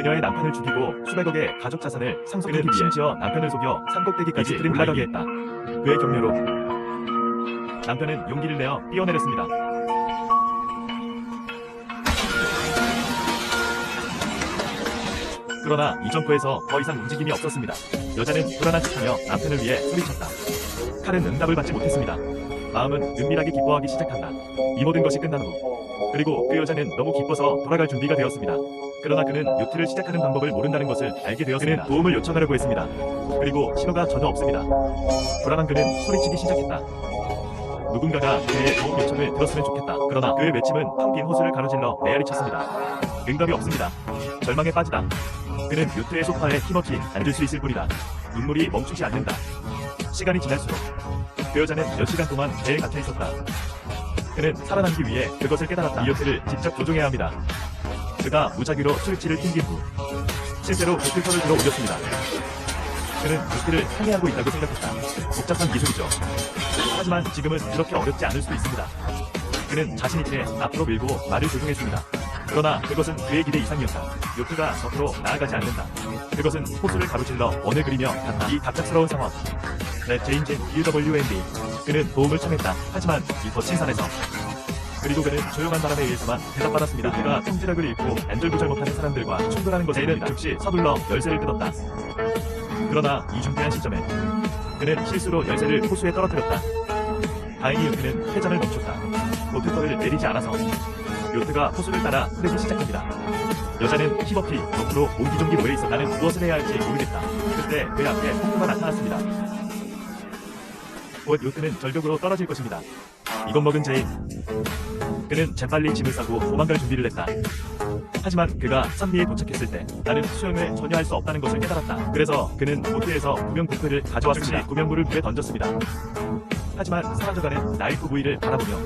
그녀의 남편을 죽이고 수백억의 가족 자산을 상속하기 위해 심지어 남편을 속여 산꼭대기까지 올라가게 했다. 그의 격려로 남편은 용기를 내어 뛰어내렸습니다. 그러나 이 점프에서 더 이상 움직임이 없었습니다. 여자는 불안한 척하며 남편을 위해 소리쳤다. 칼은 응답을 받지 못했습니다. 마음은 은밀하게 기뻐하기 시작한다. 이 모든 것이 끝난 후 그리고 그 여자는 너무 기뻐서 돌아갈 준비가 되었습니다. 그러나 그는 요트를 시작하는 방법을 모른다는 것을 알게 되었습니다. 그는 도움을 요청하려고 했습니다. 그리고 신호가 전혀 없습니다. 불안한 그는 소리치기 시작했다. 누군가가 그의 도움 요청을 들었으면 좋겠다. 그러나 그의 외침은 텅 빈 호수를 가로질러 메아리쳤습니다. 응답이 없습니다. 절망에 빠지다. 그는 요트의 소파에 힘없이 앉을 수 있을 뿐이다. 눈물이 멈추지 않는다. 시간이 지날수록 그 여자는 몇 시간 동안 배에 갇혀 있었다. 그는 살아남기 위해 그것을 깨달았다. 이 요트를 직접 조종해야 합니다. 그가 무작위로 스위치를 튕긴 후 실제로 배틀터를 들어 올렸습니다. 그는 요트를 항해하고 있다고 생각했다. 복잡한 기술이죠. 하지만 지금은 그렇게 어렵지 않을 수도 있습니다. 그는 자신 있게 앞으로 밀고 말을 조종했습니다. 그러나 그것은 그의 기대 이상이었다. 요트가 겉으로 나아가지 않는다. 그것은 호수를 가로질러 원을 그리며 갔다. 이 갑작스러운 상황. 네, 제인진 UWND. 그는 도움을 청했다. 하지만 이 거친 산에서. 그리고 그는 조용한 바람에 의해서만 대답받았습니다. 그가 통제력을 잃고 안절부절 못하는 사람들과 충돌하는 것에는 즉시 서둘러 열쇠를 뜯었다. 그러나 이 중대한 시점에 그는 실수로 열쇠를 호수에 떨어뜨렸다. 다행히 요트는 회전을 멈췄다. 보트터를 내리지 않아서 요트가 호수를 따라 흐르기 시작합니다. 여자는 힘없이 옆으로 옹기종기 모여 있어 나는 무엇을 해야 할지 모르겠다. 그때 그의 앞에 폭포가 나타났습니다. 곧 요트는 절벽으로 떨어질 것입니다. 이것 먹은 제인. 그는 재빨리 짐을 싸고 도망갈 준비를 했다. 하지만 그가 산미에 도착했을 때 나는 수영을 전혀 할 수 없다는 것을 깨달았다. 그래서 그는 보트에서 구명 보트를 가져왔습니다. 구명물을 물에 던졌습니다. 하지만 사라져가는 나이프 부위를 바라보며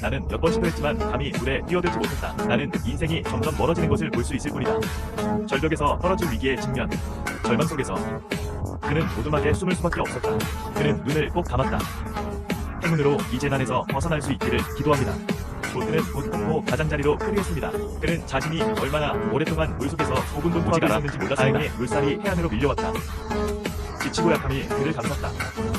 나는 몇 번 시도했지만 감히 물에 뛰어들지 못했다. 나는 인생이 점점 멀어지는 것을 볼 수 있을 뿐이다. 절벽에서 떨어질 위기의 직면, 절망 속에서 그는 오두막에 숨을 수밖에 없었다. 그는 눈을 꼭 감았다. 행운으로 이 재난에서 벗어날 수 있기를 기도합니다. 보트는 곧 폭포 가장자리로 표류했습니다. 그는 자신이 얼마나 오랫동안 물속에서 고군분투하고 있었는지 몰랐습니다. 다행히 물살이 해안으로 밀려왔다. 지치고 약함이 그를 감쌌다.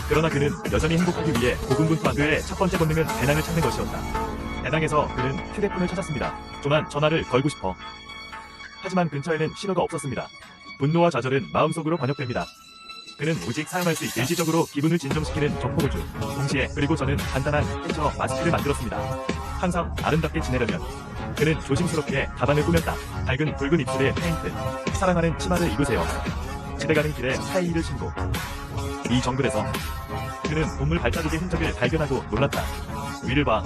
그러나 그는 여전히 행복하기 위해 고군분투한 그의 첫 번째 본능은 배낭을 찾는 것이었다. 배낭에서 그는 휴대폰을 찾았습니다. 조만 전화를 걸고 싶어. 하지만 근처에는 신호가 없었습니다. 분노와 좌절은 마음속으로 번역됩니다. 그는 오직 사용할 수 있게 일시적으로 기분을 진정시키는 정포도주. 동시에 그리고 저는 간단한 해처 마스크를 만들었습니다. 항상 아름답게 지내려면 그는 조심스럽게 가방을 꾸몄다. 밝은 붉은 입술에 페인트. 사랑하는 치마를 입으세요. 집에 가는 길에 하이힐을 신고. 이 정글에서 그는 동물 발자국의 흔적을 발견하고 놀랐다. 위를 봐.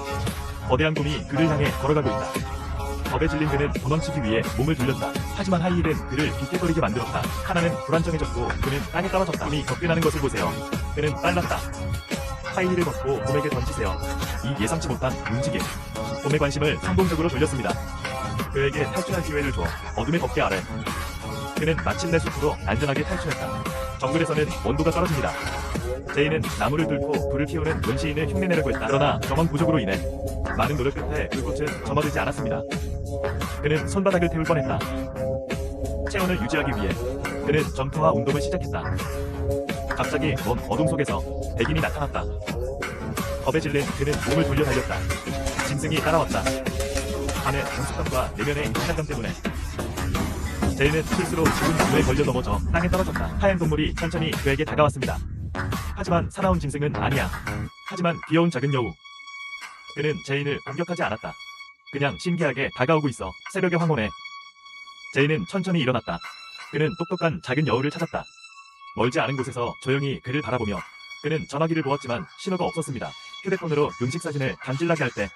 거대한 곰이 그를 향해 걸어가고 있다. 겁에 질린 그는 도망치기 위해 몸을 돌렸다. 하지만 하이힐은 그를 비틀거리게 만들었다. 하나는 불안정해졌고 그는 땅에 떨어졌다. 곰이 접근하는 것을 보세요. 그는 빨랐다. 하이힐을 벗고 곰에게 던지세요. 이 예상치 못한 움직임. 곰의 관심을 성공적으로 돌렸습니다. 그에게 탈출할 기회를 줘. 어둠의 덮개 아래. 그는 마침내 숲으로 안전하게 탈출했다. 정글에서는 온도가 떨어집니다. 제이는 나무를 뚫고 불을 피우는 문시인을 흉내내려고 했다. 그러나 정원 부족으로 인해 많은 노력 끝에 불꽃은 점어들지 않았습니다. 그는 손바닥을 태울 뻔했다. 체온을 유지하기 위해 그는 점토와 운동을 시작했다. 갑자기 먼 어둠 속에서 백인이 나타났다. 겁에 질린 그는 몸을 돌려 달렸다. 짐승이 따라왔다. 안에 정숙감과 내면의 긴장감 때문에 제이는 실수로 죽은 나무에 걸려 넘어져 땅에 떨어졌다. 하얀 동물이 천천히 그에게 다가왔습니다. 하지만 사나운 짐승은 아니야. 하지만 귀여운 작은 여우. 그는 제인을 공격하지 않았다. 그냥 신기하게 다가오고 있어. 새벽의 황혼에 제인은 천천히 일어났다. 그는 똑똑한 작은 여우를 찾았다. 멀지 않은 곳에서 조용히 그를 바라보며 그는 전화기를 보았지만 신호가 없었습니다. 휴대폰으로 음식 사진을 감질나게 할 때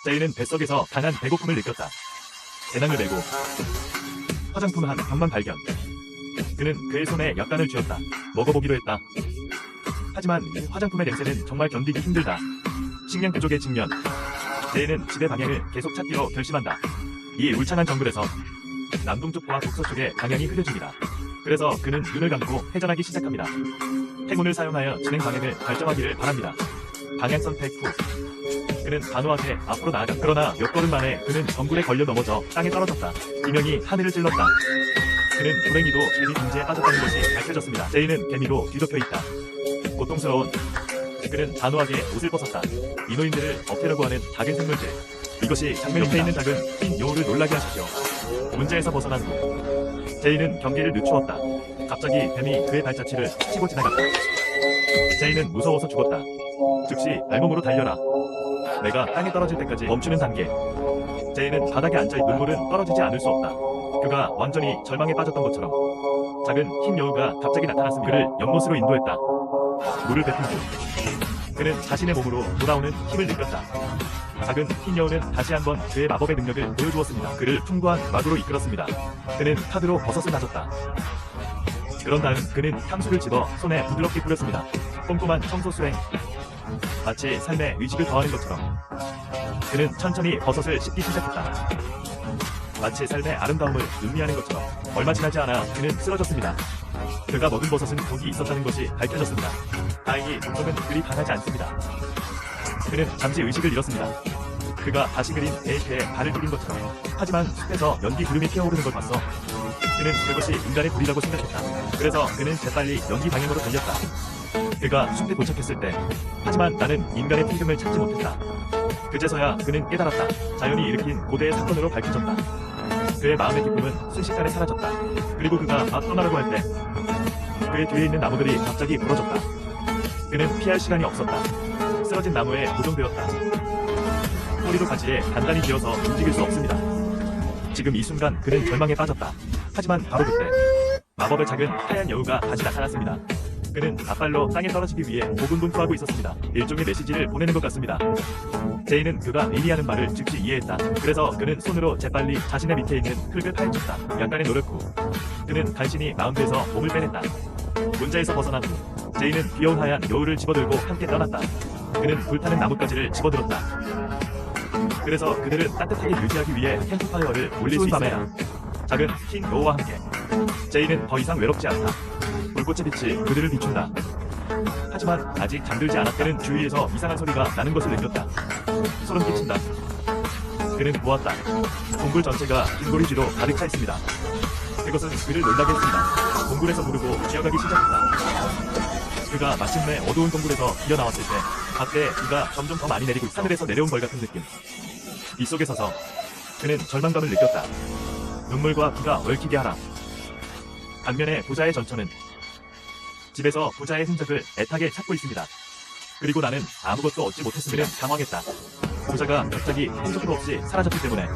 제인은 뱃속에서 강한 배고픔을 느꼈다. 배낭을 메고 화장품 한 병만 발견. 그는 그의 손에 약간을 쥐었다. 먹어보기로 했다. 하지만 이 화장품의 냄새는 정말 견디기 힘들다. 식량 부족의 직면. 제이는 집의 방향을 계속 찾기로 결심한다. 이 울창한 정글에서 남동쪽과 북서쪽의 방향이 흐려집니다. 그래서 그는 눈을 감고 회전하기 시작합니다. 행운을 사용하여 진행 방향을 결정하기를 바랍니다. 방향 선택 후 그는 단호하게 앞으로 나아가. 그러나 몇 걸음 만에 그는 덩굴에 걸려 넘어져 땅에 떨어졌다. 비명이 하늘을 찔렀다. 그는 불행히도 개미 둥지에 빠졌다는 것이 밝혀졌습니다. 제이는 개미로 뒤덮여 있다. 고통스러운. 그는 단호하게 옷을 벗었다. 인호인들을 없애려고 하는 작은 생물들. 이것이 장면 옆에 있는 작은 흰 여우를 놀라게 하십시오. 문제에서 벗어난 후 제이는 경계를 늦추었다. 갑자기 뱀이 그의 발자취를 치고 지나갔다. 제이는 무서워서 죽었다. 즉시 알몸으로 달려라. 내가 땅에 떨어질 때까지 멈추는 단계. 제이는 바닥에 앉아 눈물은 떨어지지 않을 수 없다. 그가 완전히 절망에 빠졌던 것처럼 작은 흰 여우가 갑자기 나타났으며 그를 연못으로 인도했다. 물을 뱉은 후 그는 자신의 몸으로 돌아오는 힘을 느꼈다. 작은 흰 여우는 다시 한번 그의 마법의 능력을 보여주었습니다. 그를 풍부한 마구로 이끌었습니다. 그는 카드로 버섯을 다졌다. 그런 다음 그는 향수를 집어 손에 부드럽게 뿌렸습니다. 꼼꼼한 청소 수행. 마치 삶에 의식을 더하는 것처럼 그는 천천히 버섯을 씻기 시작했다. 마치 삶의 아름다움을 음미하는 것처럼. 얼마 지나지 않아 그는 쓰러졌습니다. 그가 먹은 버섯은 독이 있었다는 것이 밝혀졌습니다. 다행히 독성은 그리 강하지 않습니다. 그는 잠시 의식을 잃었습니다. 그가 다시 그린 에이크에 발을 디딘 것처럼. 하지만 숲에서 연기 구름이 피어오르는 걸 봤어. 그는 그것이 인간의 불이라고 생각했다. 그래서 그는 재빨리 연기 방향으로 달렸다. 그가 숲에 도착했을 때 하지만 나는 인간의 필름을 찾지 못했다. 그제서야 그는 깨달았다. 자연이 일으킨 고대의 사건으로 밝혀졌다. 그의 마음의 기쁨은 순식간에 사라졌다. 그리고 그가 막 떠나려고 할 때 그의 뒤에 있는 나무들이 갑자기 부러졌다. 그는 피할 시간이 없었다. 쓰러진 나무에 고정되었다. 꼬리로 가지에 단단히 기어서 움직일 수 없습니다. 지금 이 순간 그는 절망에 빠졌다. 하지만 바로 그때 마법의 작은 하얀 여우가 다시 나타났습니다. 그는 앞발로 땅에 떨어지기 위해 고군분투하고 있었습니다. 일종의 메시지를 보내는 것 같습니다. 제이는 그가 의미하는 말을 즉시 이해했다. 그래서 그는 손으로 재빨리 자신의 밑에 있는 흙을 파헤쳤다. 약간의 노력 후 그는 간신히 마운드에서 몸을 빼냈다. 문제에서 벗어난 후 제이는 귀여운 하얀 여우를 집어들고 함께 떠났다. 그는 불타는 나뭇가지를 집어들었다. 그래서 그들은 따뜻하게 유지하기 위해 캠프파이어를 올릴 수 있어야. 작은 흰 여우와 함께 제이는 더 이상 외롭지 않다. 불꽃의 빛이 그들을 비춘다. 하지만 아직 잠들지 않았다. 그는 주위에서 이상한 소리가 나는 것을 느꼈다. 소름 끼친다. 그는 보았다. 동굴 전체가 흰고리쥐로 가득 차 있습니다. 그것은 그를 놀라게 했습니다. 동굴에서 부르고 쥐어가기 시작했다. 그가 마침내 어두운 동굴에서 뛰어나왔을 때 밖에 비가 점점 더 많이 내리고 있어. 하늘에서 내려온 벌 같은 느낌. 비 속에 서서 그는 절망감을 느꼈다. 눈물과 비가 얽히게 하라. 반면에 부자의 전처는 집에서 부자의 흔적을 애타게 찾고 있습니다. 그리고 나는 아무것도 얻지 못했으면 당황했다. 부자가 갑자기 흔적도 없이 사라졌기 때문에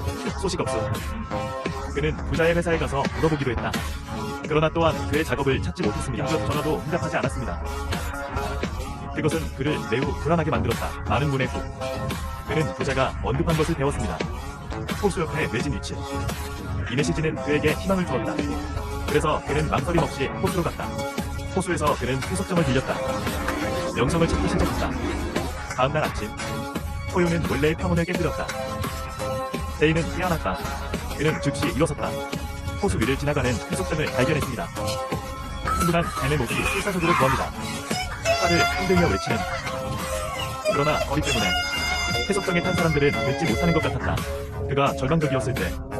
소식 없음. 그는 부자의 회사에 가서 물어보기로 했다. 그러나 또한 그의 작업을 찾지 못했습니다. 전화도 응답하지 않았습니다. 그것은 그를 매우 불안하게 만들었다. 많은 문의 후 그는 부자가 언급한 것을 배웠습니다. 호수 옆에 매진 위치. 이 메시지는 그에게 희망을 주었다. 그래서 그는 망설임 없이 호수로 갔다. 호수에서 그는 해석점을 들렸다. 명성을 찾기 시작했다. 다음날 아침 토요는 원래의 평온을 깨뜨렸다. 제이는 깨어났다. 그는 즉시 일어섰다. 호수 위를 지나가는 해석점을 발견했습니다. 흥분한 뱀의 목이 필사적으로 구합니다. 팔을 흔들며 외치는. 그러나 거리 때문에 해석정에 탄 사람들은 듣지 못하는 것 같았다. 그가 절망적이었을 때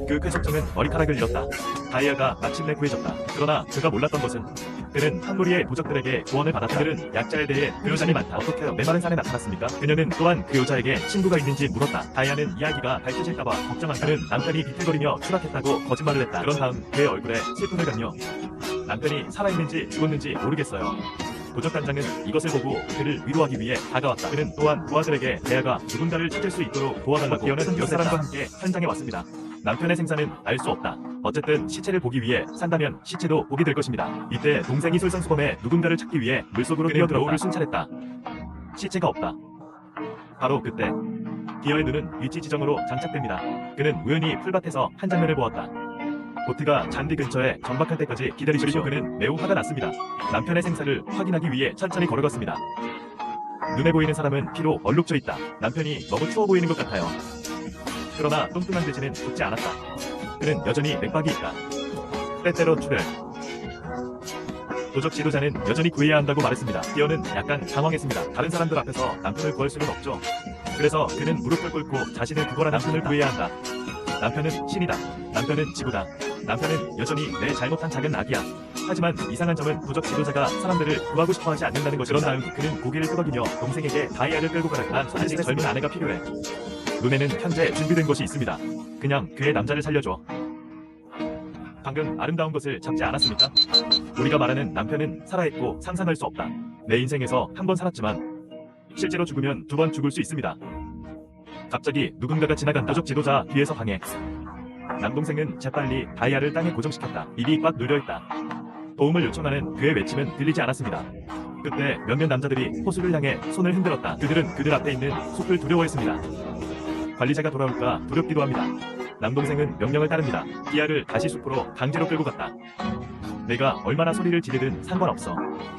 그 쾌속정은 머리카락을 잃었다. 다이아가 마침내 구해졌다. 그러나 그가 몰랐던 것은 그는 한 무리의 도적들에게 조언을 받았다. 그들은 약자에 대해 교전이 많다. 어떻게 메마른 산에 나타났습니까? 그녀는 또한 그 여자에게 친구가 있는지 물었다. 다이아는 이야기가 밝혀질까봐 걱정한다. 그는 남편이 비틀거리며 추락했다고 거짓말을 했다. 그런 다음 그의 얼굴에 슬픔을 감며 남편이 살아있는지 죽었는지 모르겠어요. 도적단장은 이것을 보고 그를 위로하기 위해 다가왔다. 그는 또한 부하들에게 대야가 누군가를 찾을 수 있도록 도와달라고. 기어는 몇 사람과 함께 현장에 왔습니다. 남편의 생사는 알 수 없다. 어쨌든 시체를 보기 위해 산다면 시체도 보게 될 것입니다. 이때 동생이 솔선수범해 누군가를 찾기 위해 물속으로 뛰어들어 노를 순찰했다. 시체가 없다. 바로 그때 기어의 눈은 위치 지정으로 장착됩니다. 그는 우연히 풀밭에서 한 장면을 보았다. 보트가 잔디 근처에 정박할 때까지 기다리십시오. 그는 매우 화가 났습니다. 남편의 생사를 확인하기 위해 천천히 걸어갔습니다. 눈에 보이는 사람은 피로 얼룩져 있다. 남편이 너무 추워 보이는 것 같아요. 그러나 뚱뚱한 돼지는 죽지 않았다. 그는 여전히 맥박이 있다. 때때로 출혈. 도적 지도자는 여전히 구해야 한다고 말했습니다. 기어는 약간 당황했습니다. 다른 사람들 앞에서 남편을 구할 수는 없죠. 그래서 그는 무릎을 꿇고 자신을 구걸한 남편을 구해야 한다. 남편은 신이다. 남편은 지구다. 남편은 여전히 내 잘못한 작은 악이야. 하지만 이상한 점은 도적 지도자가 사람들을 구하고 싶어하지 않는다는 것. 그런 다음 그는 고개를 끄덕이며 동생에게 다이아를 끌고 가라. 난 아직 젊은 아내가 필요해. 눈에는 현재 준비된 것이 있습니다. 그냥 그의 남자를 살려줘. 방금 아름다운 것을 잡지 않았습니까? 우리가 말하는 남편은 살아있고 상상할 수 없다. 내 인생에서 한 번 살았지만 실제로 죽으면 두 번 죽을 수 있습니다. 갑자기 누군가가 지나간다. 도적 지도자 뒤에서 방해. 남동생은 재빨리 다이아를 땅에 고정시켰다. 입이 꽉 눌려있다. 도움을 요청하는 그의 외침은 들리지 않았습니다. 그때 몇몇 남자들이 호수를 향해 손을 흔들었다. 그들은 그들 앞에 있는 숲을 두려워했습니다. 관리자가 돌아올까 두렵기도 합니다. 남동생은 명령을 따릅니다. 디아를 다시 숲으로 강제로 끌고 갔다. 내가 얼마나 소리를 지르든 상관없어.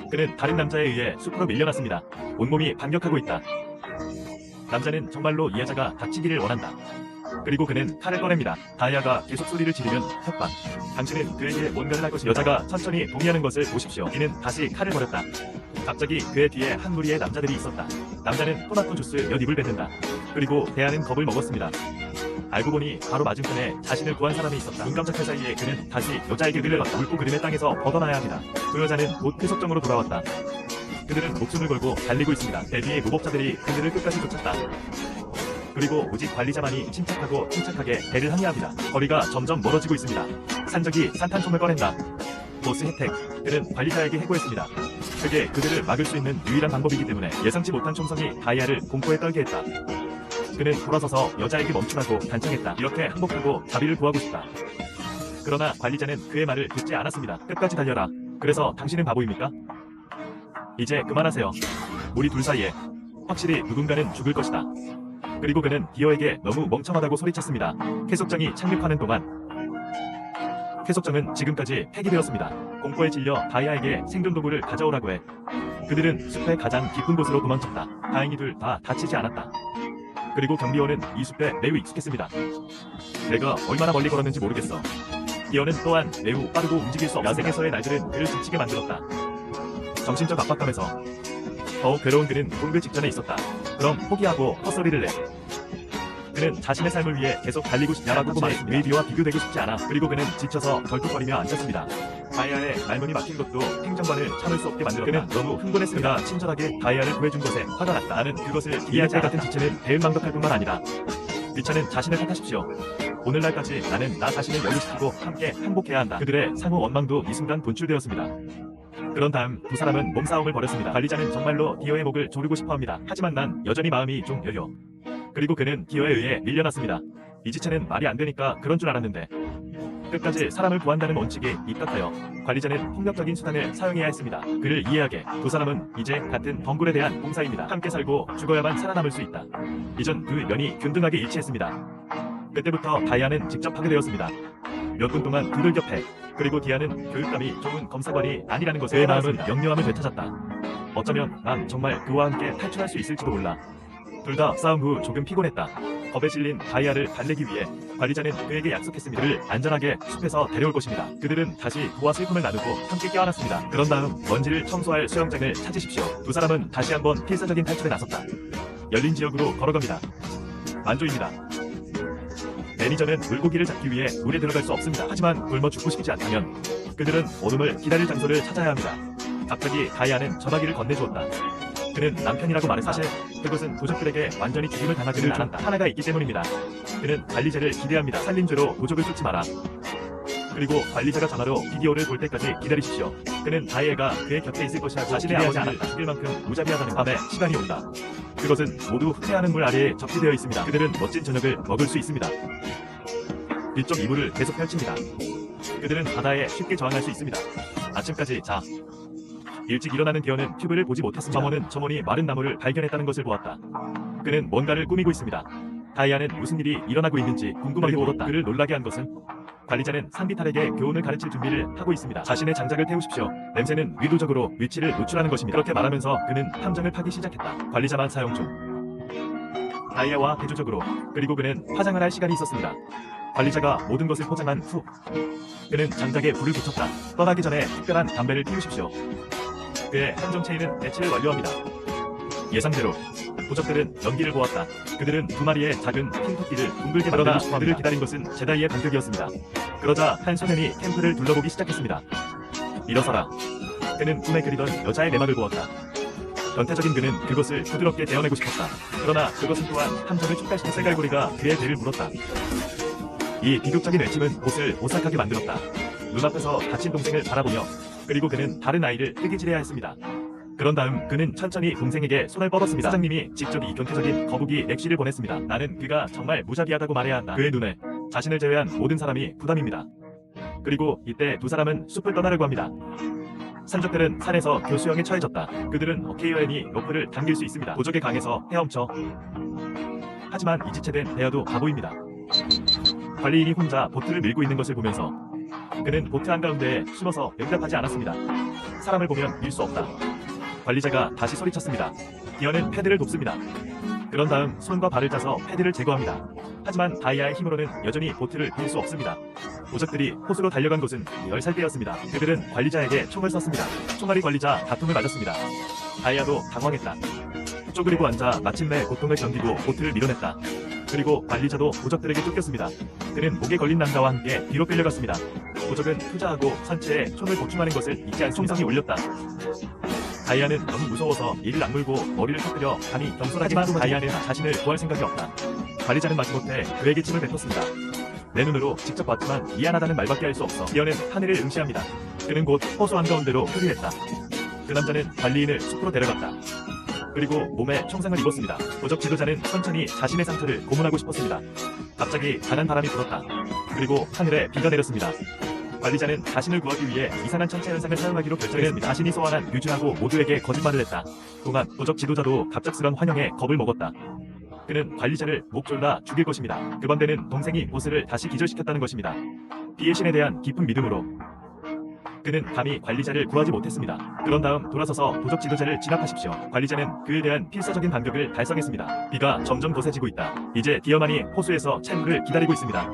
그는 다른 남자에 의해 숲으로 밀려났습니다. 온몸이 반격하고 있다. 남자는 정말로 이 여자가 다치기를 원한다. 그리고 그는 칼을 꺼냅니다. 다이아가 계속 소리를 지르면 협박. 당신은 그에게 뭔가를 할 것이. 여자가 천천히 동의하는 것을 보십시오. 이는 다시 칼을 버렸다. 갑자기 그의 뒤에 한 무리의 남자들이 있었다. 남자는 토마토 주스 몇 입을 뱉는다. 그리고 대하는 겁을 먹었습니다. 알고 보니 바로 맞은편에 자신을 구한 사람이 있었다. 눈 깜짝할 사이에 그는 다시 여자에게 끌려갔다. 물고 그림의 땅에서 벗어나야 합니다. 그 여자는 곧 쾌속정으로 돌아왔다. 그들은 목숨을 걸고 달리고 있습니다. 대비의 무법자들이 그들을 끝까지 쫓았다. 그리고 오직 관리자만이 침착하게 배를 항해합니다. 거리가 점점 멀어지고 있습니다. 산적이 산탄총을 꺼낸다. 보스 혜택. 그는 관리자에게 해고했습니다. 그게 그들을 막을 수 있는 유일한 방법이기 때문에. 예상치 못한 총성이 다이아를 공포에 떨게 했다. 그는 돌아서서 여자에게 멈추라고 간청했다. 이렇게 항복하고 자비를 구하고 싶다. 그러나 관리자는 그의 말을 듣지 않았습니다. 끝까지 달려라. 그래서 당신은 바보입니까? 이제 그만하세요. 우리 둘 사이에 확실히 누군가는 죽을 것이다. 그리고 그는 디어에게 너무 멍청하다고 소리쳤습니다. 쾌속정이 착륙하는 동안 쾌속정은 지금까지 폐기되었습니다. 공포에 질려 다이아에게 생존도구를 가져오라고 해. 그들은 숲의 가장 깊은 곳으로 도망쳤다. 다행히 둘 다 다치지 않았다. 그리고 경비원은 이 숲에 매우 익숙했습니다. 내가 얼마나 멀리 걸었는지 모르겠어. 디어는 또한 매우 빠르고 움직일 수 없었다. 야생에서의 날들은 그를 지치게 만들었다. 정신적 압박감에서 더욱 괴로운 그는 굶기 직전에 있었다. 그럼 포기하고 헛소리를 내. 그는 자신의 삶을 위해 계속 달리고 싶다라고 말했습니다. 웨이비와 비교되고 싶지 않아. 그리고 그는 지쳐서 덜컥거리며 앉았습니다. 다이아의 말문이 막힌 것도 행정관을 참을 수 없게 만들었다. 그는 너무 흥분했습니다. 친절하게 다이아를 구해준 것에 화가 났다. 나는 그것을 이해하지 같은 지체는 대응망덕할 뿐만 아니라 귀찮은 자신을 탓하십시오. 오늘날까지 나는 나 자신을 연루시키고 함께 행복해야 한다. 그들의 상호 원망도 이 순간 분출되었습니다. 그런 다음 두 사람은 몸싸움을 벌였습니다. 관리자는 정말로 디어의 목을 조르고 싶어합니다. 하지만 난 여전히 마음이 좀 여려. 그리고 그는 디어에 의해 밀려났습니다. 이 지체는 말이 안 되니까 그런 줄 알았는데 끝까지 사람을 구한다는 원칙에 입각하여 관리자는 폭력적인 수단을 사용해야 했습니다. 그를 이해하게 두 사람은 이제 같은 덩굴에 대한 공사입니다. 함께 살고 죽어야만 살아남을 수 있다. 이전 두 면이 균등하게 일치했습니다. 그때부터 다이아는 직접 하게 되었습니다. 몇 분 동안 두들겨 패. 그리고 디아는 교육감이 좋은 검사관이 아니라는 것에 그의 마음은 영려함을 되찾았다. 어쩌면 난 정말 그와 함께 탈출할 수 있을지도 몰라. 둘 다 싸움 후 조금 피곤했다. 겁에 질린 다이아를 달래기 위해 관리자는 그에게 약속했습니다. 그를 안전하게 숲에서 데려올 것입니다. 그들은 다시 도와 슬픔을 나누고 함께 껴안았습니다. 그런 다음 먼지를 청소할 수영장을 찾으십시오. 두 사람은 다시 한번 필사적인 탈출에 나섰다. 열린 지역으로 걸어갑니다. 만조입니다. 매니저는 물고기를 잡기 위해 물에 들어갈 수 없습니다. 하지만 굶어 죽고 싶지 않다면 그들은 어둠을 기다릴 장소를 찾아야 합니다. 갑자기 다이아는 전화기를 건네주었다. 그는 남편이라고 말했다. 사실 그것은 도적들에게 완전히 죽임을 당하지는 않았다. 하나가 있기 때문입니다. 그는 관리자를 기대합니다. 살림죄로 도적을 쫓지 마라. 그리고 관리자가 전화로 비디오를 볼 때까지 기다리십시오. 그는 다이아가 그의 곁에 있을 것이라고 자신의 아버지를 죽일 만큼 무자비하다는 밤에 시간이 온다. 그것은 모두 후퇴하는 물 아래에 적시되어 있습니다. 그들은 멋진 저녁을 먹을 수 있습니다. 뒤쪽 이불을 계속 펼칩니다. 그들은 바다에 쉽게 저항할 수 있습니다. 아침까지 자. 일찍 일어나는 디어는 튜브를 보지 못했습니다. 점원이 마른 나무를 발견했다는 것을 보았다. 그는 뭔가를 꾸미고 있습니다. 다이아는 무슨 일이 일어나고 있는지 궁금하게 물었다. 그를 놀라게 한 것은 관리자는 산비탈에게 교훈을 가르칠 준비를 하고 있습니다. 자신의 장작을 태우십시오. 냄새는 의도적으로 위치를 노출하는 것입니다. 그렇게 말하면서 그는 함정을 파기 시작했다. 관리자만 사용 중. 다이아와 대조적으로. 그리고 그는 화장을 할 시간이 있었습니다. 관리자가 모든 것을 포장한 후 그는 장작에 불을 붙였다. 떠나기 전에 특별한 담배를 피우십시오. 그의 함정 체인은 대치를 완료합니다. 예상대로 도적들은 연기를 보았다. 그들은 두 마리의 작은 흰 토끼를 둥글게 만들고 싶어 그들을 기다린 것은 제다이의 반격이었습니다. 그러자 한 소년이 캠프를 둘러보기 시작했습니다. 일어서라. 그는 꿈에 그리던 여자의 내막을 보았다. 변태적인 그는 그것을 부드럽게 재어내고 싶었다. 그러나 그것은 또한 함정을 촉발시킨 쇠갈고리가 그의 배를 물었다. 이 비극적인 외침은 옷을 오싹하게 만들었다. 눈앞에서 다친 동생을 바라보며 그리고 그는 다른 아이를 뜨개질해야 했습니다. 그런 다음 그는 천천히 동생에게 손을 뻗었습니다. 사장님이 직접 이 변태적인 거북이 엑시를 보냈습니다. 나는 그가 정말 무자비하다고 말해야 한다. 그의 눈에 자신을 제외한 모든 사람이 부담입니다. 그리고 이때 두 사람은 숲을 떠나려고 합니다. 산적들은 산에서 교수형에 처해졌다. 그들은 오케이어엔이 로프를 당길 수 있습니다. 도적의 강에서 헤엄쳐. 하지만 이 지체된 대여도 바보입니다. 관리인이 혼자 보트를 밀고 있는 것을 보면서 그는 보트 한가운데에 숨어서 응답하지 않았습니다. 사람을 보면 밀 수 없다. 관리자가 다시 소리쳤습니다. 디어는 패드를 돕습니다. 그런 다음 손과 발을 짜서 패드를 제거합니다. 하지만 다이아의 힘으로는 여전히 보트를 밀 수 없습니다. 도적들이 호수로 달려간 곳은 10살 때였습니다. 그들은 관리자에게 총을 쐈습니다. 총알이 관리자 다툼을 맞았습니다. 다이아도 당황했다. 쪼그리고 앉아 마침내 고통을 견디고 보트를 밀어냈다. 그리고 관리자도 도적들에게 쫓겼습니다. 그는 목에 걸린 남자와 함께 뒤로 끌려갔습니다. 도적은 투자하고 선체에 총을 보충하는 것을 잊지 않고 총성이 울렸다. 다이아는 너무 무서워서 이를 악물고 머리를 터뜨려 감히 경솔하지만 다이아는 자신을 구할 생각이 없다. 관리자는 마지못해 그에게 침을 뱉었습니다. 내 눈으로 직접 봤지만 미안하다는 말밖에 할 수 없어. 디어는 하늘을 응시합니다. 그는 곧 호수 한가운데로 표류했다. 그 남자는 관리인을 숲으로 데려갔다. 그리고 몸에 총상을 입었습니다. 도적 지도자는 천천히 자신의 상처를 고문하고 싶었습니다. 갑자기 강한 바람이 불었다. 그리고 하늘에 비가 내렸습니다. 관리자는 자신을 구하기 위해 이상한 천체 현상을 사용하기로 결정했습니다. 자신이 소환한 유주하고 모두에게 거짓말을 했다. 동안 도적 지도자도 갑작스런 환영에 겁을 먹었다. 그는 관리자를 목 졸라 죽일 것입니다. 그 밤때는 동생이 보스를 다시 기절시켰다는 것입니다. 비의 신에 대한 깊은 믿음으로 그는 감히 관리자를 구하지 못했습니다. 그런 다음 돌아서서 도적 지도자를 진압하십시오. 관리자는 그에 대한 필사적인 반격을 달성했습니다. 비가 점점 거세지고 있다. 이제 디어만이 호수에서 채무를 기다리고 있습니다.